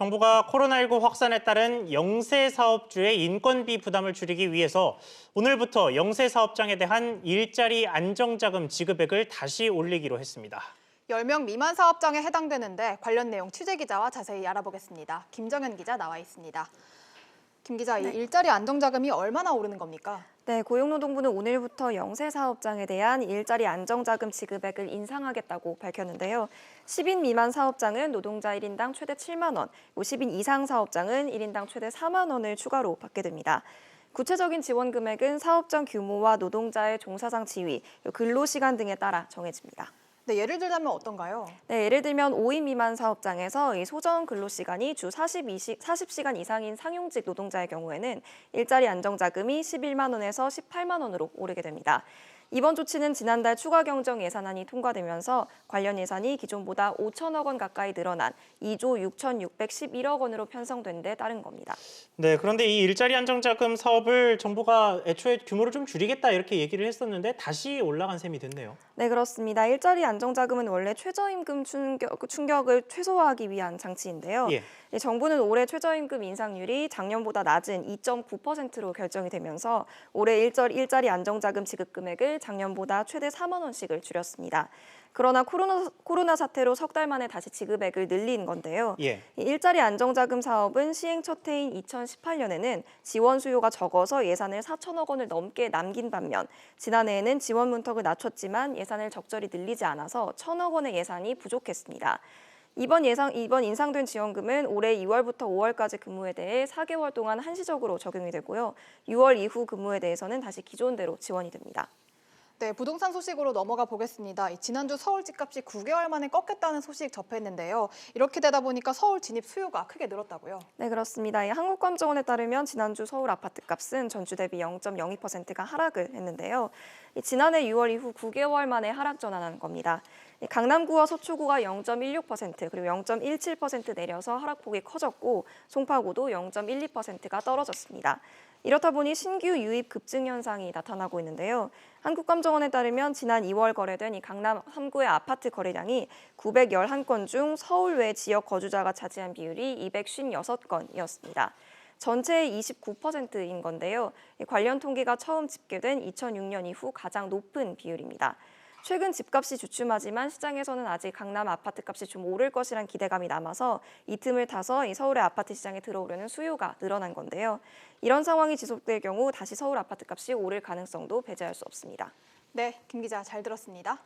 정부가 코로나19 확산에 따른 영세 사업주의 인건비 부담을 줄이기 위해서 오늘부터 영세 사업장에 대한 일자리 안정자금 지급액을 다시 올리기로 했습니다. 10명 미만 사업장에 해당되는데 관련 내용 취재기자와 자세히 알아보겠습니다. 김정현 기자 나와 있습니다. 김 기자, 이 일자리 안정자금이 얼마나 오르는 겁니까? 네, 고용노동부는 오늘부터 영세 사업장에 대한 일자리 안정자금 지급액을 인상하겠다고 밝혔는데요. 10인 미만 사업장은 노동자 1인당 최대 7만 원, 50인 이상 사업장은 1인당 최대 4만 원을 추가로 받게 됩니다. 구체적인 지원 금액은 사업장 규모와 노동자의 종사장 지위, 근로시간 등에 따라 정해집니다. 네, 예를 들자면 어떤가요? 네, 예를 들면 5인 미만 사업장에서 이 소정 근로시간이 주 40시간 이상인 상용직 노동자의 경우에는 일자리 안정자금이 11만 원에서 18만 원으로 오르게 됩니다. 이번 조치는 지난달 추가 경정 예산안이 통과되면서 관련 예산이 기존보다 5천억 원 가까이 늘어난 2조 6,611억 원으로 편성된 데 따른 겁니다. 네, 그런데 이 일자리 안정자금 사업을 정부가 애초에 규모를 좀 줄이겠다 이렇게 얘기를 했었는데 다시 올라간 셈이 됐네요. 네, 그렇습니다. 일자리 안정자금은 원래 최저임금 충격을 최소화하기 위한 장치인데요. 예. 정부는 올해 최저임금 인상률이 작년보다 낮은 2.9%로 결정이 되면서 올해 일자리 안정자금 지급 금액을 작년보다 최대 4만 원씩을 줄였습니다. 그러나 코로나 사태로 석 달 만에 다시 지급액을 늘린 건데요. 예. 이 일자리 안정자금 사업은 시행 첫 해인 2018년에는 지원 수요가 적어서 예산을 4천억 원을 넘게 남긴 반면 지난해에는 지원 문턱을 낮췄지만 예산을 적절히 늘리지 않아서 1천억 원의 예산이 부족했습니다. 이번 인상된 지원금은 올해 2월부터 5월까지 근무에 대해 4개월 동안 한시적으로 적용이 되고요. 6월 이후 근무에 대해서는 다시 기존대로 지원이 됩니다. 네, 부동산 소식으로 넘어가 보겠습니다. 지난주 서울 집값이 9개월 만에 꺾였다는 소식 접했는데요. 이렇게 되다 보니까 서울 진입 수요가 크게 늘었다고요? 네, 그렇습니다. 한국감정원에 따르면 지난주 서울 아파트값은 전주 대비 0.02%가 하락을 했는데요. 지난해 6월 이후 9개월 만에 하락 전환한 겁니다. 강남구와 서초구가 0.16% 그리고 0.17% 내려서 하락폭이 커졌고 송파구도 0.12%가 떨어졌습니다. 이렇다 보니 신규 유입 급증 현상이 나타나고 있는데요. 한국감정원에 따르면 지난 2월 거래된 이 강남 3구의 아파트 거래량이 911건 중 서울 외 지역 거주자가 차지한 비율이 256건이었습니다. 전체의 29%인 건데요. 관련 통계가 처음 집계된 2006년 이후 가장 높은 비율입니다. 최근 집값이 주춤하지만 시장에서는 아직 강남 아파트값이 좀 오를 것이란 기대감이 남아서 이 틈을 타서 이 서울의 아파트 시장에 들어오려는 수요가 늘어난 건데요. 이런 상황이 지속될 경우 다시 서울 아파트값이 오를 가능성도 배제할 수 없습니다. 네, 김 기자 잘 들었습니다.